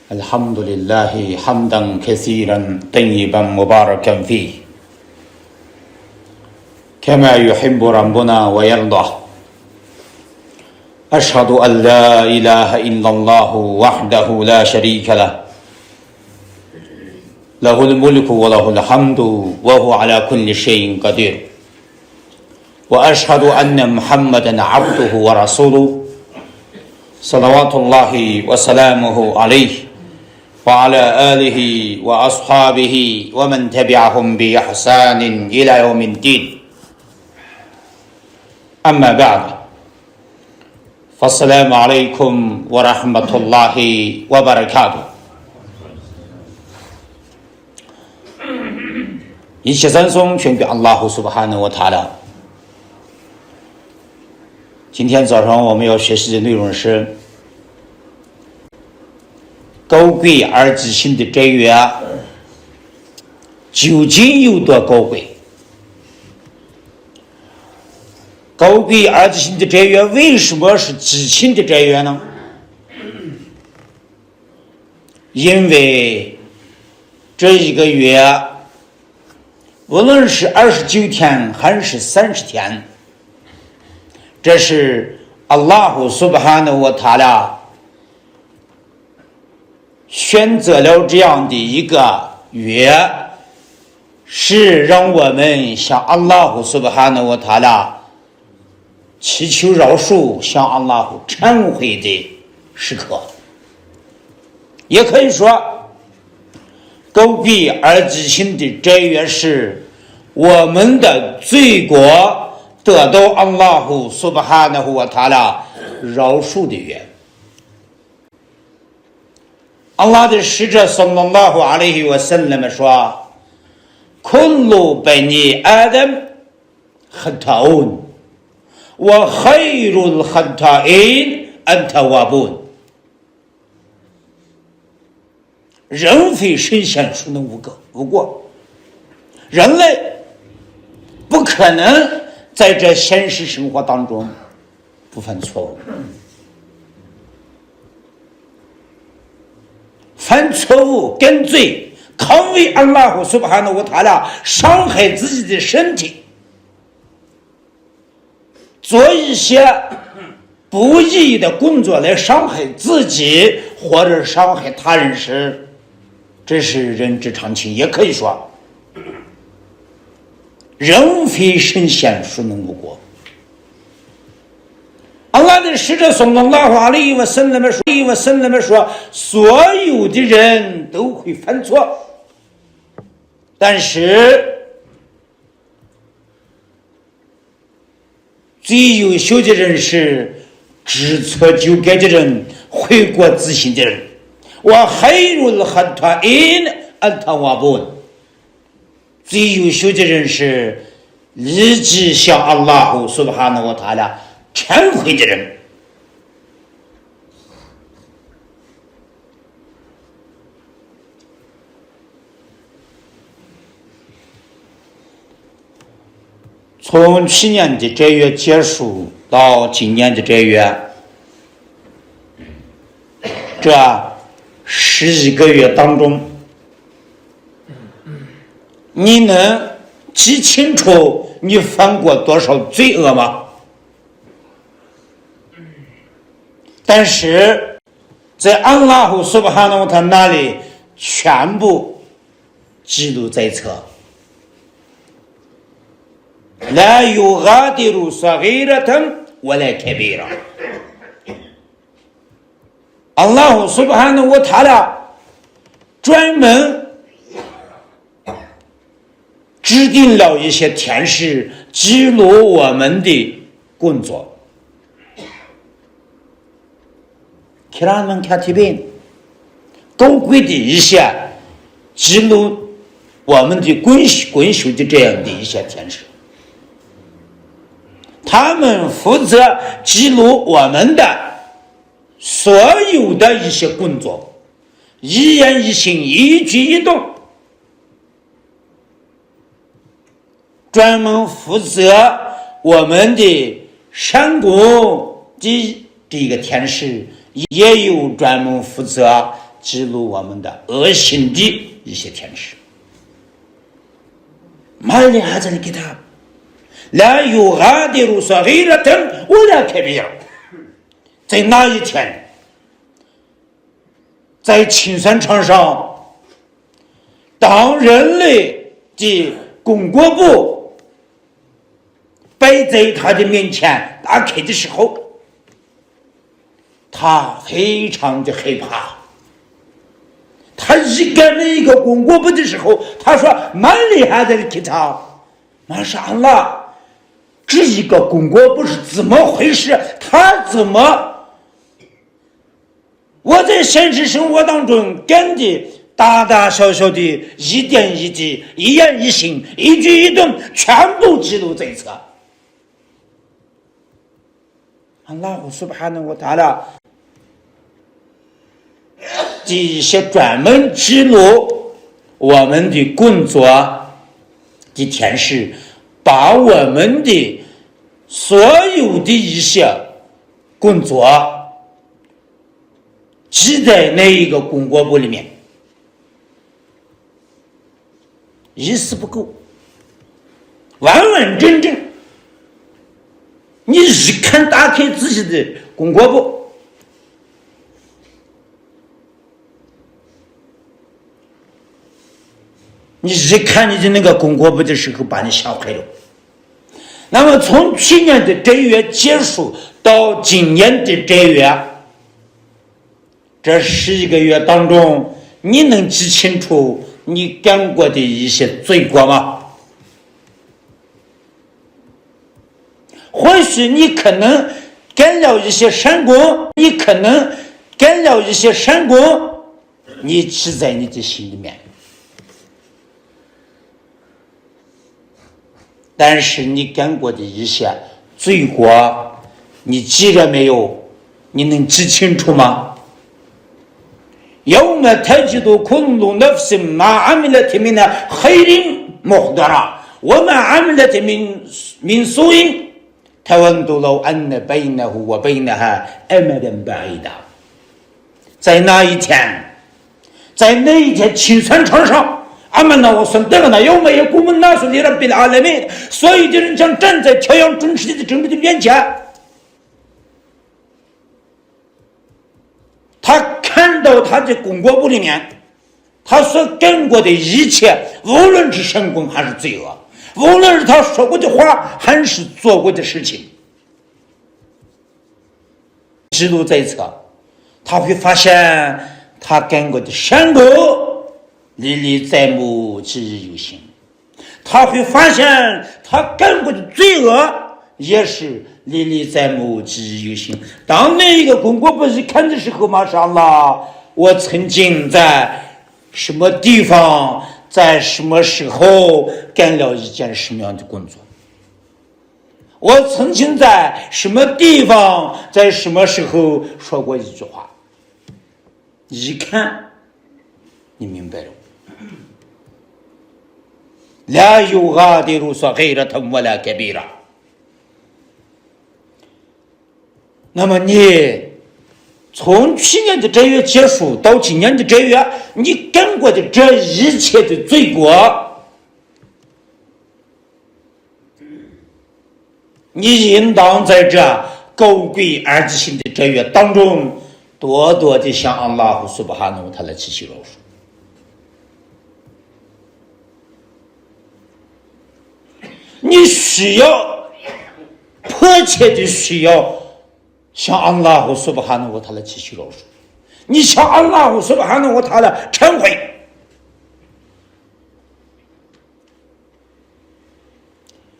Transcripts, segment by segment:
الحمد لله حمدا كثيرا طيبا مباركا فيه كما يحب ربنا ويرضى أشهد أن لا إله إلا الله وحده لا شريك له له الملك وله الحمد وهو على كل شيء قدير وأشهد أن محمدا عبده ورسوله صلوات الله وسلامه عليه وعلى آله وأصحابه ومن تبعهم بإحسان إلى يوم الدين أما بعد فالسلام عليكم ورحمة الله وبركاته一切赞颂全归安拉苏巴哈纳沃塔拉。今天早上我们要学习的内容是高贵而自信的斋月究竟有多高贵？高贵而自信的斋月为什么是自信的斋月呢？因为这一个月无论是29天还是30天，这是阿拉胡苏巴哈纳沃塔拉选择了这样的一个月，是让我们向阿拉胡苏巴哈纳沃塔拉祈求饶恕，向阿拉胡忏悔的时刻。也可以说高贵而自信的斋月是我们的罪过得到阿拉胡苏巴哈纳胡瓦塔拉饶恕的月。阿拉的使者sallallahu alaihi wasallam说 كل بني آدم خطاؤون وخير الخطائين التوابون。人非圣贤，孰能无过？人类不可能在这现实生活当中不犯错误。犯错误跟罪，抗为安拉胡苏巴哈纳沃塔拉伤害自己的身体，做一些不义的工作来伤害自己或者伤害他人时，这是人之常情。也可以说人非圣贤，孰能无过？阿拉的使者sallallahu alaihi wasallam说，所有的人都会犯错，但是最优秀的人是知错就改的人，悔过自新的人。وخير الخطائين التوابون。最优秀的人是立即向阿拉胡苏巴哈纳沃塔拉忏悔的人。从去年的斋月结束到今年的斋月，这11个月当中，你能记清楚你犯过多少罪恶吗？但是在安拉胡苏巴哈纳沃塔那里全部记录在册。لا يغادر صغيرة ولا كبيرة。阿拉胡苏巴哈纳沃塔拉专门制定了一些天使记录我们的工作。كراما كاتبين，高贵的一些记录我们的滚修的这样的一些天使，他们负责记录我们的所有的一些工作，一言一行，一举一动，专门负责我们的善功的这个天使，也有专门负责记录我们的恶行的一些天使。ما لهذا الكتاب لا يغادر صغيرة ولا كبيرة。在那一天，在青山场上，当人类的功过簿摆在他的面前打开的时候，他非常的害怕。他一看那一个功过簿的时候，他说蛮厉害的kitab，马上安了，这一个功过簿是怎么回事？他怎么我在现实生活当中干的大大小小的一点一滴、一言一行、一举一动，全部记录在册。安拉subhanahu wa ta'ala这一些专门记录我们的工作的天使，把我们的所有的一些工作记在那一个功过簿里面，一丝不苟，完完整整。你一看打开自己的功过簿，你一看你的那个功过簿的时候，把你吓坏了。那么从去年的这月结束到今年的这月，这11个月当中，你能记清楚你干过的一些罪过吗？或许你可能干了一些善功，你可能干了一些善功，你记在你的心里面。但是你干过的一些罪过，你记着没有？你能记清楚吗？يوم تجد كل نفس ما عملت من خير محضرا وما عملت من سوء تود لو أن بينه وبينها أمدا بعيدا。在那一天青山场上，阿曼那我说得了呢，有没有古门那说的了别的阿拉美，所有的人将站在朝阳真实的真理的面前，他看到他的功过簿里面，他所干过的一切，无论是善功还是罪恶，无论是他说过的话还是做过的事情，记录在册，他会发现他干过的善功历历在目，记忆犹新。他会发现他干过的罪恶也是历历在目，记忆犹新。当那一个功过簿一看的时候，马上Allah，我曾经在什么地方，在什么时候干了一件什么样的工作，我曾经在什么地方，在什么时候说过一句话，一看你明白了。لا يغادر صغيرة ولا كبيرة。那么你从去年的这月结束到今年的这月，你干过的这一切的罪过，你应当在这高贵而吉星的这月当中，多多的向安拉苏巴哈努他来祈求饶恕。你需要迫切的需要向安拉苏巴哈努他来祈求饶恕，你向安拉苏巴哈努他来忏悔。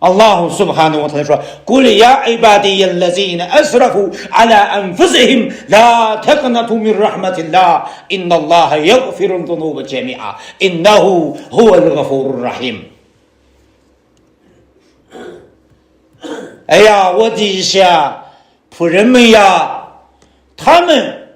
Allah subhanahu wa ta'ala 说 قُلْ يَا عِبَادِيَ الَّذِينَ أَسْرَفُوا عَلَىٰ أَنفُسِهِمْ لَا تَقْنَطُوا مِنْ رَحْمَةِ اللَّهِ إِنَّ اللَّهَ يَغْفِرُ الذُّنُوبَ جَمِيعًا إِنَّهُ هُوَ الْغَفُورُ الرَّحِيمُ。 哎呀，我的一些仆人们呀，他们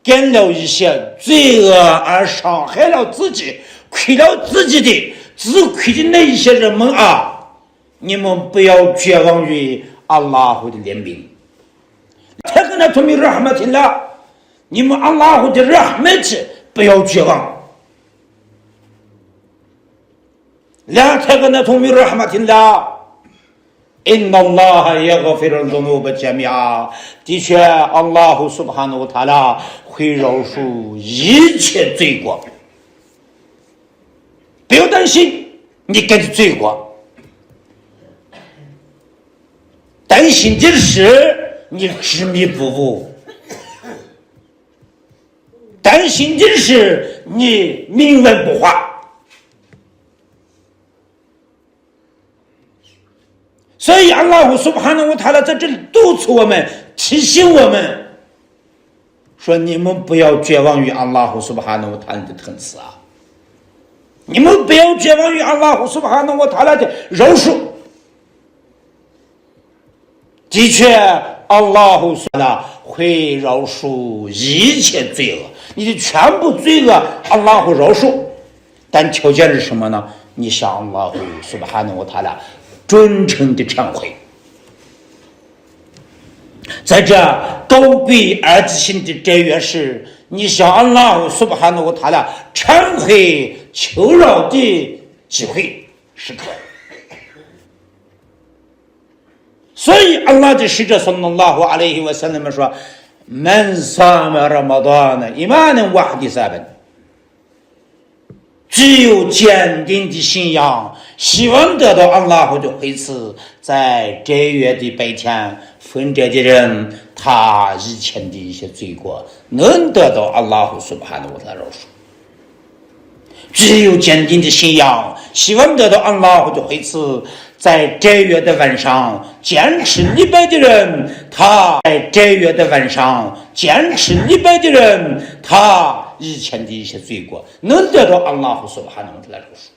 干了一些罪恶而伤害了自己，亏了自己的自亏的那一些人们啊，你们不要绝望于阿拉胡的怜悯。你们阿拉胡的rahmat不要绝望。لا تقنطوا من رحمة الله إن الله يغفر الذنوب جميعا。的确，阿拉胡苏巴哈努塔拉会饶恕一切罪过。不要担心你干的罪过，担心的是你执迷不悟，担心的是你冥顽不化。所以，阿拉胡苏巴哈努塔拉在这里督促我们，提醒我们说：你们不要绝望于阿拉胡苏巴哈努塔拉的疼慈啊！你们不要绝望于阿拉胡苏巴哈努塔拉的饶恕。的确，阿拉胡苏巴哈会饶恕一切罪恶，你的全部罪恶，阿拉胡饶恕。但条件是什么呢？你向阿拉胡苏巴哈努塔拉真诚的忏悔。在这高贵而自信的这月时，你向阿拉胡苏巴哈努塔拉忏悔求饶的机会时刻。所以阿拉的使者صلى الله عليه وسلم说：من صام رمضان إيمانا واحتسابا，只有坚定的信仰，希望得到阿拉胡的惠赐，在这月的白天分这的人，他以前的一些罪过能得到阿拉胡苏巴哈努塔拉饶恕。只有坚定的信仰，希望得到阿拉胡的惠赐，在这月的晚上坚持礼拜的人，他在这月的晚上坚持礼拜的人，他以前的一些罪过能得到阿拉胡苏巴哈努塔拉饶恕。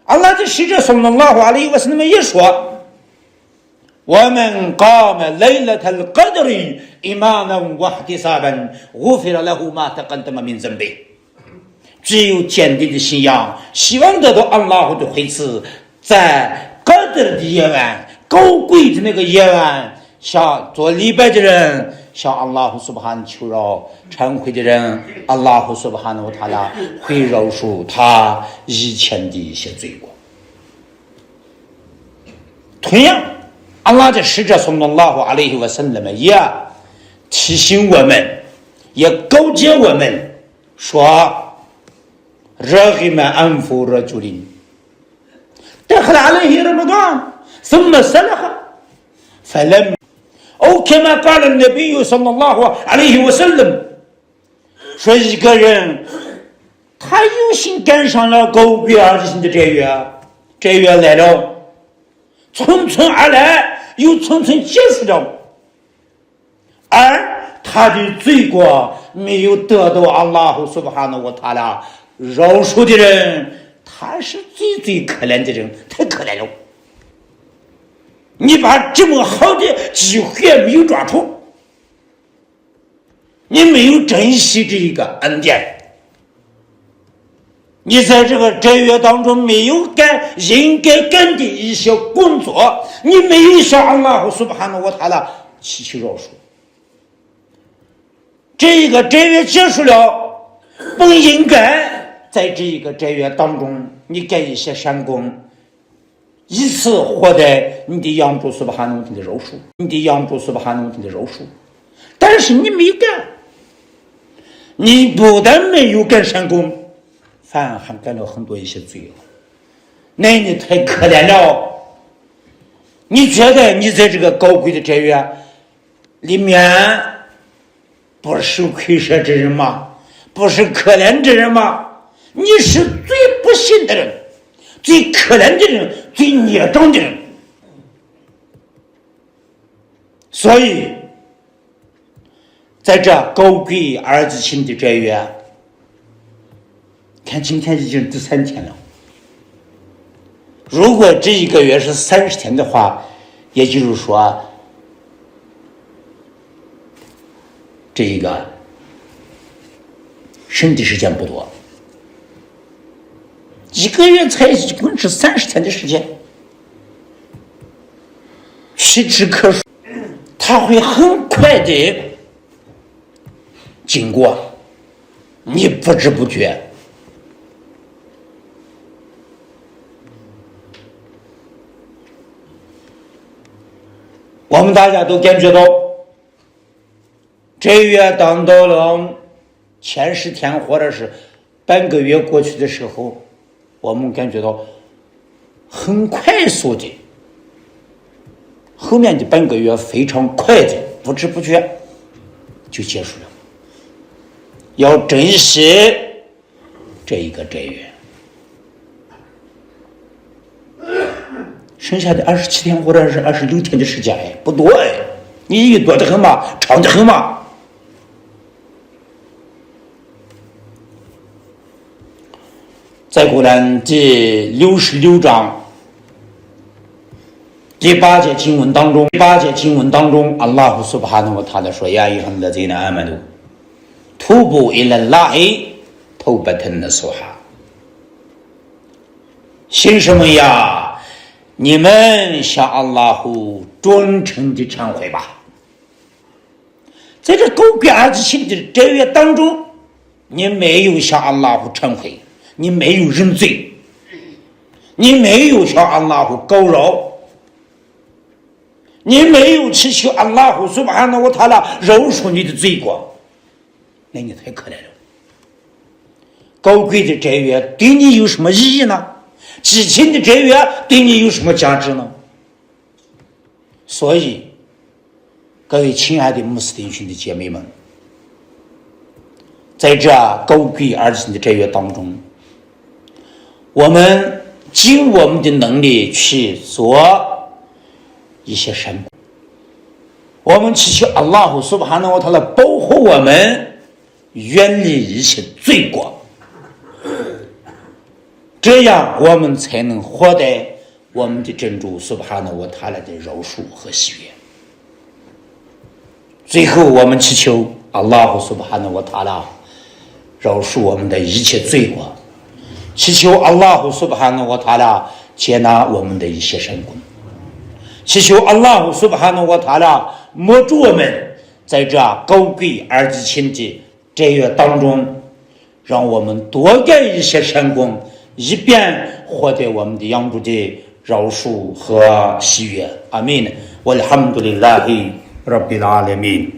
阿拉的使者صلى الله عليه وسلم也说ومن قام ليلة القدر إيمانا واحتسابا غفر له ما تقدم من ذنبه。只有坚定的信仰，希望得到阿拉胡的惠赐，在格德的夜晚，高贵的那个夜晚，向做礼拜的人，向阿拉胡苏巴哈努求饶，忏悔的人，阿拉胡苏巴哈努塔拉会饶恕他以前的一些罪过。同样，阿拉的使者صلى الله عليه وسلم也提醒我们，也告诫我们说رغم أنف رجل دخل عليه رمضان ثم سلخ فلم أو كما قال النبي صلى الله عليه وسلم 说一个人他有幸赶上了高贵而自信的这月来了，匆匆而来又匆匆结束了，而他的罪过没有得到阿拉胡苏巴哈努塔拉饶恕的人，他是最可怜的人，太可怜了。你把这么好的机会没有抓住，你没有珍惜这一个恩典，你在这月当中没有干应该干的一些工作，你没有向阿拉胡苏巴哈努塔拉祈求饶恕。这月结束了，不应该在这月当中，你干一些善功，以此获得你的养主苏巴哈努的饶恕，但是你没干，你不但没有干善功，反而还干了很多一些罪恶，那你太可怜了。你觉得你在这个高贵的这月里面不是受亏舍之人吗？不是可怜之人吗？你是最不幸的人，最可怜的人，最孽障的人。所以在这高贵而自信的这月，看今天已经第3天了，如果这一个月是30天的话，也就是说这一个剩的时间不多，一个月才一共是30天的时间，屈指可数。他会很快的经过，你不知不觉。我们大家都感觉到，这月当到了前10天或者是半个月过去的时候，我们感觉到很快速的，后面的半个月非常快的，不知不觉就结束了。要珍惜这一个正月，剩下的27天或者是26天的时间，不多你以为多得很吗？长得很吗？在古兰第66章第8节经文当中，阿拉苏巴哈纳瓦塔拉说：“呀，阿yyuhal ladzina amanu tubu ilallahi tawbatan nasuha。”信什么呀？你们向阿拉胡忠诚的忏悔吧。在这狗鬼儿子心的这月当中，你没有向阿拉胡忏悔，你没有认罪，你没有向阿拉胡告饶，你没有祈求阿拉胡苏巴哈纳瓦塔拉饶恕你的罪过，那你太可怜了。高贵的这月对你有什么意义呢？激情的这月对你有什么价值呢？所以各位亲爱的穆斯林群的姐妹们，在这高贵而行的这月当中，我们尽我们的能力去做一些善功，我们祈求阿拉胡苏巴哈纳瓦塔拉保护我们，远离一切罪过，这样我们才能获得我们的真主苏巴哈纳瓦塔拉的饶恕和喜悦。最后我们祈求阿拉胡苏巴哈纳瓦塔拉饶恕我们的一切罪过，祈求阿拉胡苏巴哈纳瓦塔拉接纳我们的一些善功，祈求阿拉胡苏巴哈纳瓦塔拉摸住我们在这高贵而激情的这月当中，让我们多干一些善功，以便获得我们的养主的饶恕和喜悦。阿们。walhamdulillahi rabbil alamin。